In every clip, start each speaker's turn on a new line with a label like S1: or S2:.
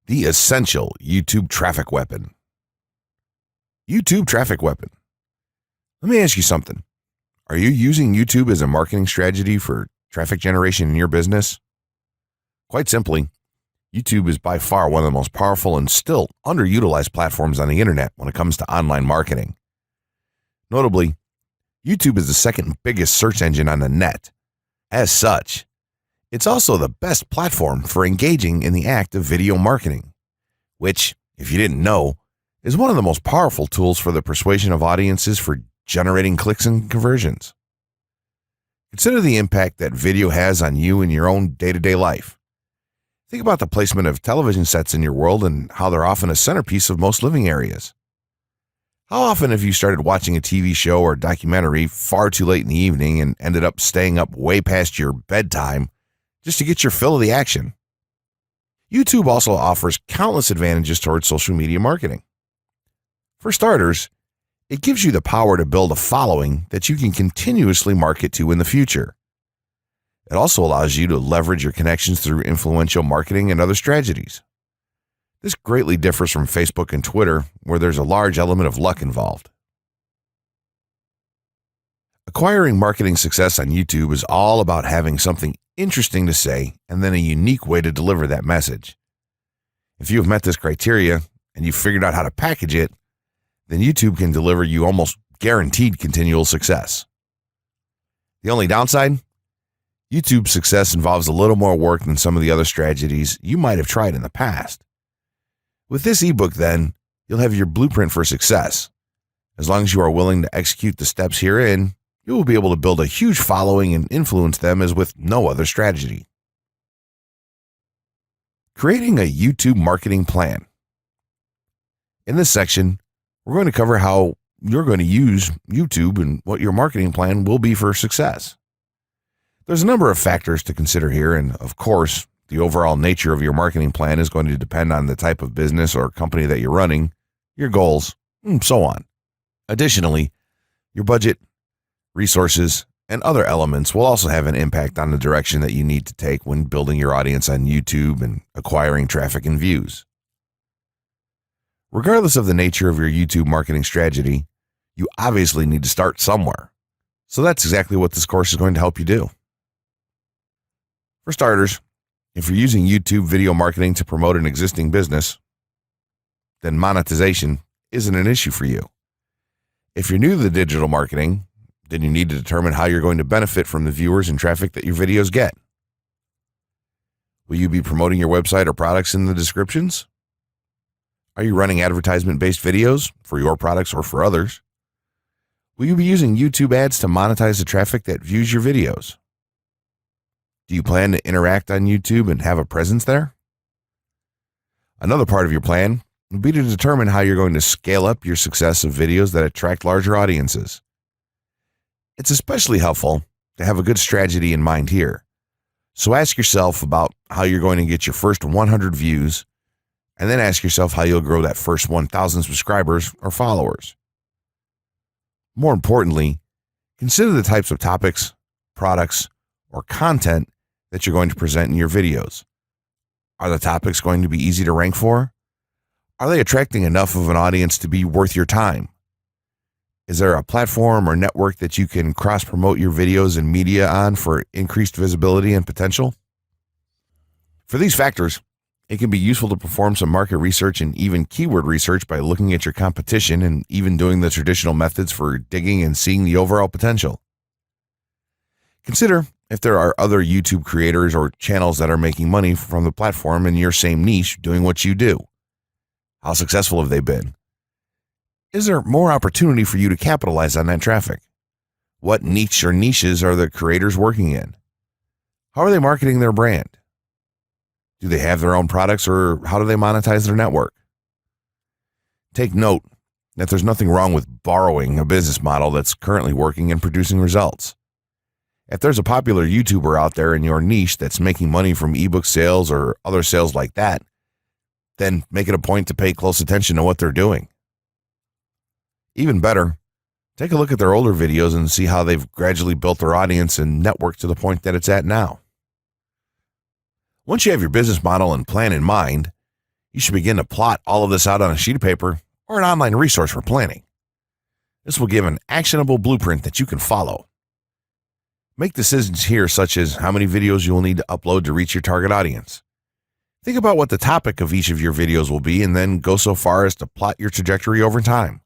S1: The essential YouTube traffic weapon. YouTube traffic weapon. Let me ask you something. Are you using YouTube as a marketing strategy for traffic generation in your business? Quite simply, YouTube is by far one of the most powerful and still underutilized platforms on the internet when it comes to online marketing. Notably, YouTube is the second biggest search engine on the net. As such, it's also the best platform for engaging in the act of video marketing, which, if you didn't know, is one of the most powerful tools for the persuasion of audiences for generating clicks and conversions. Consider the impact that video has on you in your own day-to-day life. Think about the placement of television sets in your world and how they're often a centerpiece of most living areas. How often have you started watching a TV show or documentary far too late in the evening and ended up staying up way past your bedtime just to get your fill of the action? YouTube also offers countless advantages towards social media marketing. For starters, it gives you the power to build a following that you can continuously market to in the future. It also allows you to leverage your connections through influential marketing and other strategies. This greatly differs from Facebook and Twitter, where there's a large element of luck involved. Acquiring marketing success on YouTube is all about having something interesting to say and then a unique way to deliver that message. If you have met this criteria and you've figured out how to package it, then YouTube can deliver you almost guaranteed continual success. The only downside? YouTube's success involves a little more work than some of the other strategies you might have tried in the past. With this ebook, then, you'll have your blueprint for success. As long as you are willing to execute the steps herein, you will be able to build a huge following and influence them as with no other strategy. Creating a YouTube marketing plan. In this section, we're going to cover how you're going to use YouTube and what your marketing plan will be for success. There's a number of factors to consider here, and of course, the overall nature of your marketing plan is going to depend on the type of business or company that you're running, your goals, and so on. Additionally, your budget, resources, and other elements will also have an impact on the direction that you need to take when building your audience on YouTube and acquiring traffic and views. Regardless of the nature of your YouTube marketing strategy, you obviously need to start somewhere. So that's exactly what this course is going to help you do. For starters, if you're using YouTube video marketing to promote an existing business, then monetization isn't an issue for you. If you're new to the digital marketing, then you need to determine how you're going to benefit from the viewers and traffic that your videos get. Will you be promoting your website or products in the descriptions? Are you running advertisement-based videos for your products or for others? Will you be using YouTube ads to monetize the traffic that views your videos? Do you plan to interact on YouTube and have a presence there? Another part of your plan would be to determine how you're going to scale up your success of videos that attract larger audiences. It's especially helpful to have a good strategy in mind here. So ask yourself about how you're going to get your first 100 views, and then ask yourself how you'll grow that first 1,000 subscribers or followers. More importantly, consider the types of topics, products, or content that you're going to present in your videos. Are the topics going to be easy to rank for? Are they attracting enough of an audience to be worth your time? Is there a platform or network that you can cross-promote your videos and media on for increased visibility and potential? For these factors, it can be useful to perform some market research and even keyword research by looking at your competition and even doing the traditional methods for digging and seeing the overall potential. Consider if there are other YouTube creators or channels that are making money from the platform in your same niche doing what you do. How successful have they been? Is there more opportunity for you to capitalize on that traffic? What niche or niches are the creators working in? How are they marketing their brand? Do they have their own products, or how do they monetize their network? Take note that there's nothing wrong with borrowing a business model that's currently working and producing results. If there's a popular YouTuber out there in your niche that's making money from ebook sales or other sales like that, then make it a point to pay close attention to what they're doing. Even better, take a look at their older videos and see how they've gradually built their audience and network to the point that it's at now. Once you have your business model and plan in mind, You should begin to plot all of this out on a sheet of paper or an online resource for planning. This will give an actionable blueprint that you can follow. Make decisions here, such as how many videos you will need to upload to reach your target audience. Think about what the topic of each of your videos will be, and then go so far as to plot your trajectory over time.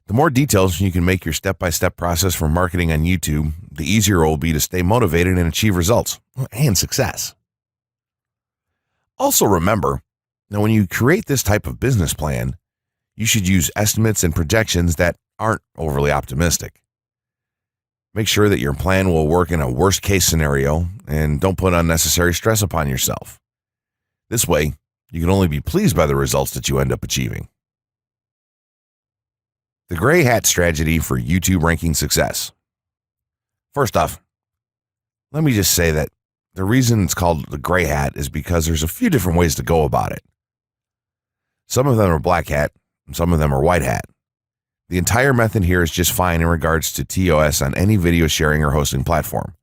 S1: The more details you can make your step-by-step process for marketing on YouTube, the easier it will be to stay motivated and achieve results and success. Also remember, now when you create this type of business plan, you should use estimates and projections that aren't overly optimistic. Make sure that your plan will work in a worst-case scenario and don't put unnecessary stress upon yourself. This way, you can only be pleased by the results that you end up achieving. The gray hat strategy for YouTube ranking success. First off, let me just say that the reason it's called the gray hat is because there's a few different ways to go about it. Some of them are black hat, and some of them are white hat. The entire method here is just fine in regards to TOS on any video sharing or hosting platform,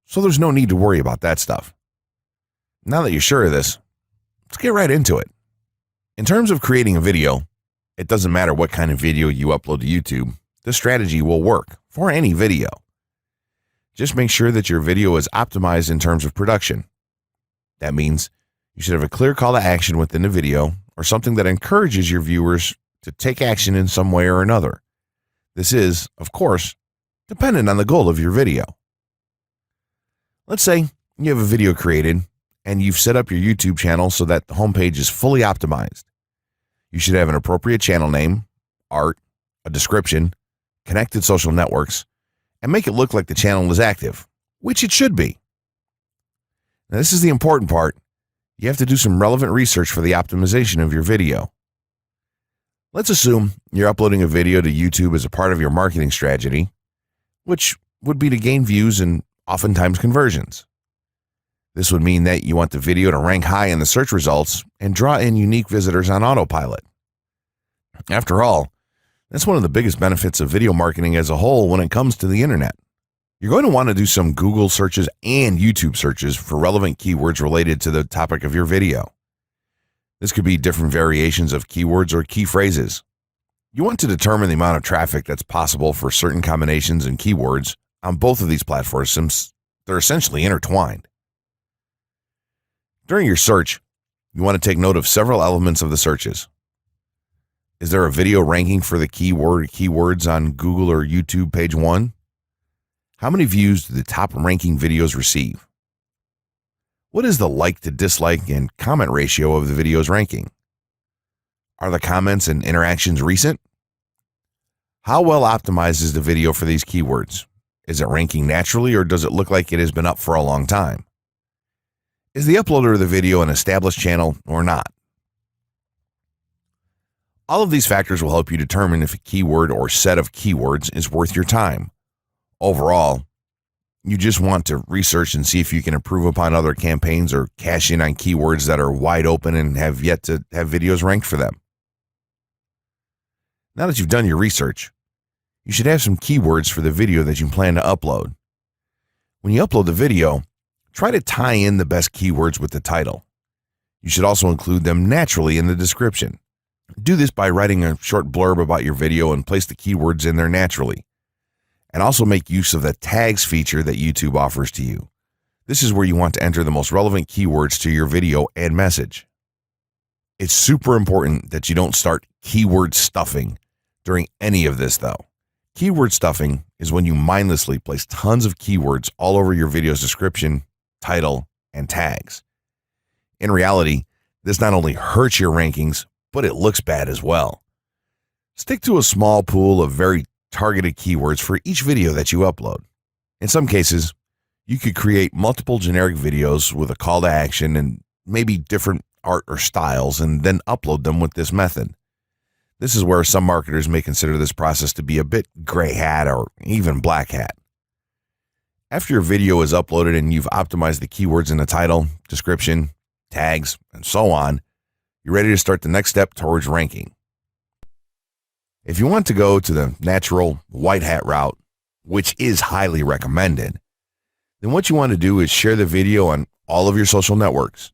S1: so there's no need to worry about that stuff. Now that you're sure of this, let's get right into it. In terms of creating a video, it doesn't matter what kind of video you upload to YouTube, this strategy will work for any video. Just make sure that your video is optimized in terms of production. That means you should have a clear call to action within the video or something that encourages your viewers to take action in some way or another. This is, of course, dependent on the goal of your video. Let's say you have a video created and you've set up your YouTube channel so that the homepage is fully optimized. You should have an appropriate channel name, art, a description, connected social networks, and make it look like the channel is active, which it should be. Now, this is the important part. You have to do some relevant research for the optimization of your video. Let's assume you're uploading a video to YouTube as a part of your marketing strategy, which would be to gain views and oftentimes conversions. This would mean that you want the video to rank high in the search results and draw in unique visitors on autopilot. After all, that's one of the biggest benefits of video marketing as a whole when it comes to the internet. You're going to want to do some Google searches and YouTube searches for relevant keywords related to the topic of your video. This could be different variations of keywords or key phrases. You want to determine the amount of traffic that's possible for certain combinations and keywords on both of these platforms since they're essentially intertwined. During your search, you want to take note of several elements of the searches. Is there a video ranking for the keyword or keywords on Google or YouTube page 1? How many views do the top ranking videos receive? What is the like to dislike and comment ratio of the video's ranking? Are the comments and interactions recent? How well optimized is the video for these keywords? Is it ranking naturally or does it look like it has been up for a long time? Is the uploader of the video an established channel or not? All of these factors will help you determine if a keyword or set of keywords is worth your time. Overall, you just want to research and see if you can improve upon other campaigns or cash in on keywords that are wide open and have yet to have videos ranked for them. Now that you've done your research, you should have some keywords for the video that you plan to upload. When you upload the video, try to tie in the best keywords with the title. You should also include them naturally in the description. Do this by writing a short blurb about your video and place the keywords in there naturally. And also make use of the tags feature that YouTube offers to you. This is where you want to enter the most relevant keywords to your video and message. It's super important that you don't start keyword stuffing during any of this though. Keyword stuffing is when you mindlessly place tons of keywords all over your video's description, title, and tags. In reality, this not only hurts your rankings, but it looks bad as well. Stick to a small pool of very targeted keywords for each video that you upload. In some cases, you could create multiple generic videos with a call to action and maybe different art or styles and then upload them with this method. This is where some marketers may consider this process to be a bit gray hat or even black hat. After your video is uploaded and you've optimized the keywords in the title, description, tags, and so on, you're ready to start the next step towards ranking. If you want to go to the natural white hat route, which is highly recommended, then what you want to do is share the video on all of your social networks.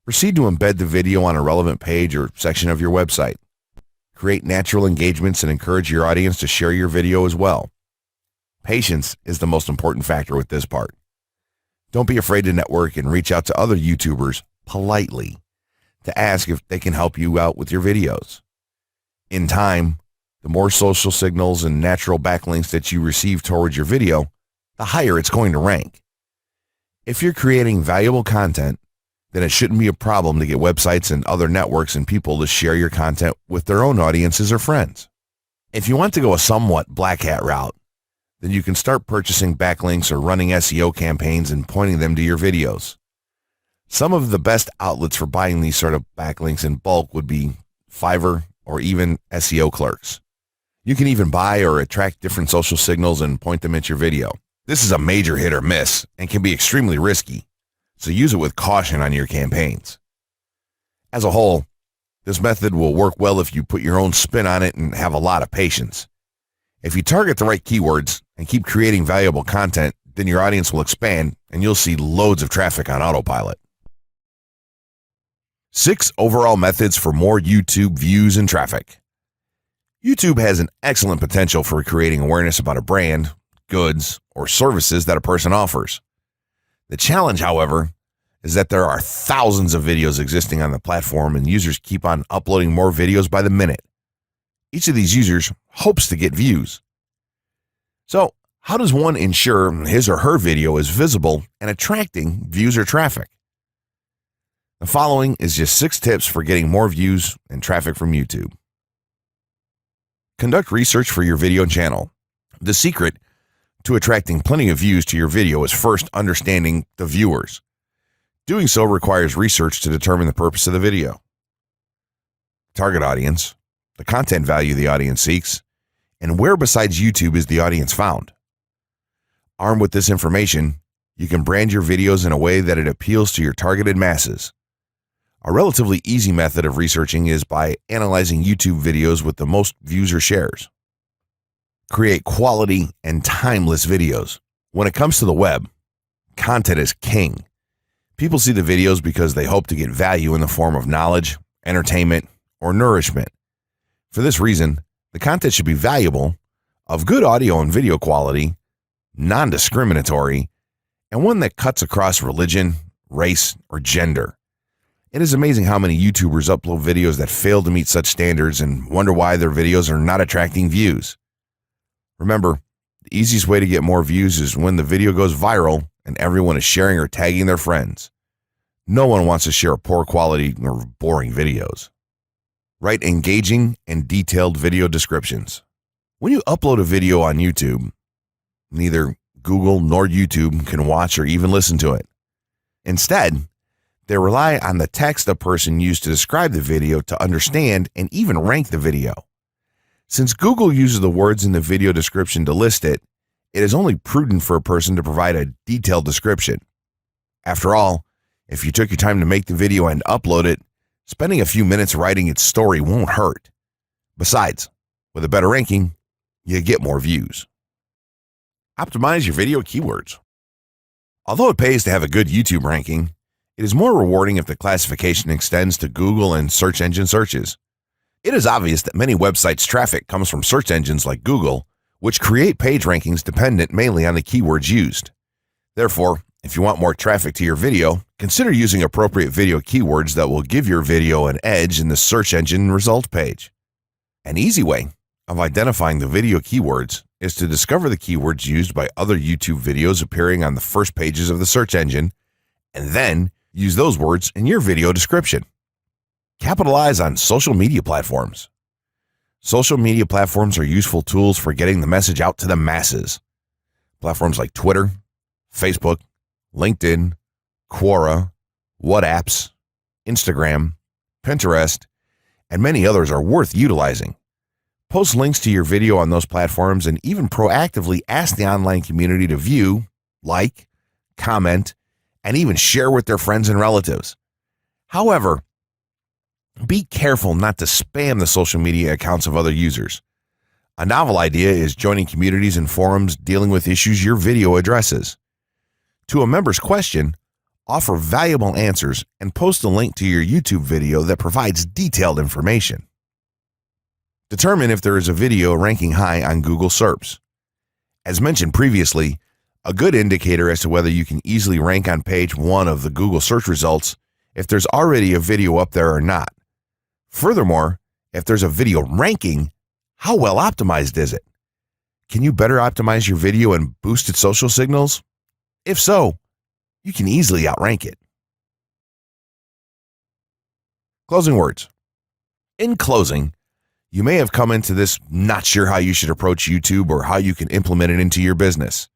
S1: Proceed to embed the video on a relevant page or section of your website. Create natural engagements and encourage your audience to share your video as well. Patience is the most important factor with this part. Don't be afraid to network and reach out to other YouTubers politely to ask if they can help you out with your videos. In time, the more social signals and natural backlinks that you receive towards your video, the higher it's going to rank. If you're creating valuable content, then it shouldn't be a problem to get websites and other networks and people to share your content with their own audiences or friends. If you want to go a somewhat black hat route, then you can start purchasing backlinks or running SEO campaigns and pointing them to your videos. Some of the best outlets for buying these sort of backlinks in bulk would be Fiverr or even SEO clerks. You can even buy or attract different social signals and point them at your video. This is a major hit or miss and can be extremely risky, so use it with caution on your campaigns. As a whole, this method will work well if you put your own spin on it and have a lot of patience. If you target the right keywords and keep creating valuable content, then your audience will expand and you'll see loads of traffic on autopilot. 6 overall methods for more YouTube views and traffic. YouTube has an excellent potential for creating awareness about a brand, goods, or services that a person offers. The challenge, however, is that there are thousands of videos existing on the platform and users keep on uploading more videos by the minute. Each of these users hopes to get views. So, how does one ensure his or her video is visible and attracting views or traffic? The following is just 6 tips for getting more views and traffic from YouTube. Conduct research for your video channel. The secret to attracting plenty of views to your video is first understanding the viewers. Doing so requires research to determine the purpose of the video, target audience, the content value the audience seeks, and where besides YouTube is the audience found. Armed with this information, you can brand your videos in a way that it appeals to your targeted masses. A relatively easy method of researching is by analyzing YouTube videos with the most views or shares. Create quality and timeless videos. When it comes to the web, content is king. People see the videos because they hope to get value in the form of knowledge, entertainment, or nourishment. For this reason, the content should be valuable, of good audio and video quality, non-discriminatory, and one that cuts across religion, race, or gender. It is amazing how many YouTubers upload videos that fail to meet such standards and wonder why their videos are not attracting views. Remember, the easiest way to get more views is when the video goes viral and everyone is sharing or tagging their friends. No one wants to share poor quality or boring videos. Write engaging and detailed video descriptions. When you upload a video on YouTube, neither Google nor YouTube can watch or even listen to it. Instead, they rely on the text a person used to describe the video to understand and even rank the video. Since Google uses the words in the video description to list it, it is only prudent for a person to provide a detailed description. After all, if you took your time to make the video and upload it, spending a few minutes writing its story won't hurt. Besides, with a better ranking, you get more views. Optimize your video keywords. Although it pays to have a good YouTube ranking, it is more rewarding if the classification extends to Google and search engine searches. It is obvious that many websites' traffic comes from search engines like Google, which create page rankings dependent mainly on the keywords used. Therefore, if you want more traffic to your video, consider using appropriate video keywords that will give your video an edge in the search engine result page. An easy way of identifying the video keywords is to discover the keywords used by other YouTube videos appearing on the first pages of the search engine, and then use those words in your video description. Capitalize on social media platforms. Social media platforms are useful tools for getting the message out to the masses. Platforms like Twitter, Facebook, LinkedIn, Quora, WhatsApp, Instagram, Pinterest, and many others are worth utilizing. Post links to your video on those platforms and even proactively ask the online community to view, like, comment, and even share with their friends and relatives. However, be careful not to spam the social media accounts of other users. A novel idea is joining communities and forums dealing with issues your video addresses. To a member's question, offer valuable answers, and post a link to your YouTube video that provides detailed information. Determine if there is a video ranking high on Google SERPs. As mentioned previously, a good indicator as to whether you can easily rank on page 1 of the Google search results if there's already a video up there or not. Furthermore, if there's a video ranking, how well optimized is it? Can you better optimize your video and boost its social signals? If so, you can easily outrank it. Closing words. In closing, you may have come into this not sure how you should approach YouTube or how you can implement it into your business.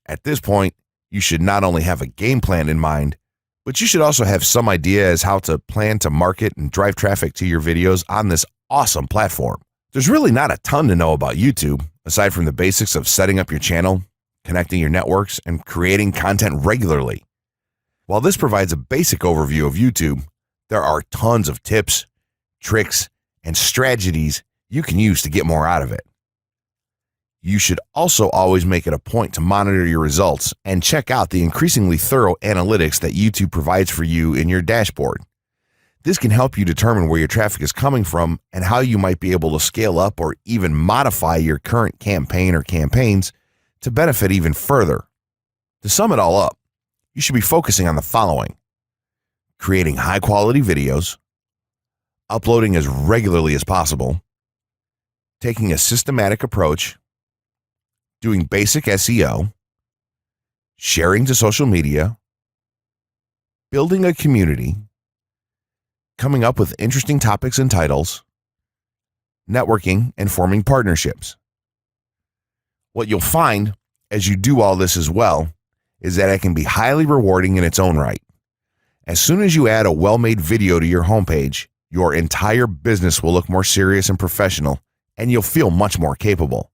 S1: At this point, you should not only have a game plan in mind, but you should also have some idea as how to plan to market and drive traffic to your videos on this awesome platform. There's really not a ton to know about YouTube, aside from the basics of setting up your channel, connecting your networks, and creating content regularly. While this provides a basic overview of YouTube, there are tons of tips, tricks, and strategies you can use to get more out of it. You should also always make it a point to monitor your results and check out the increasingly thorough analytics that YouTube provides for you in your dashboard. This can help you determine where your traffic is coming from and how you might be able to scale up or even modify your current campaign or campaigns to benefit even further. To sum it all up, you should be focusing on the following: creating high-quality videos, uploading as regularly as possible, taking a systematic approach, doing basic SEO, sharing to social media, building a community, coming up with interesting topics and titles, networking, and forming partnerships. What you'll find as you do all this as well is that it can be highly rewarding in its own right. As soon as you add a well-made video to your homepage, your entire business will look more serious and professional, and you'll feel much more capable.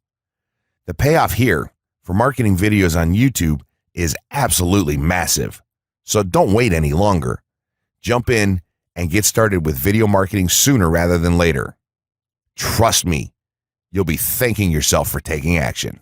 S1: The payoff here for marketing videos on YouTube is absolutely massive. So don't wait any longer. Jump in and get started with video marketing sooner rather than later. Trust me, you'll be thanking yourself for taking action.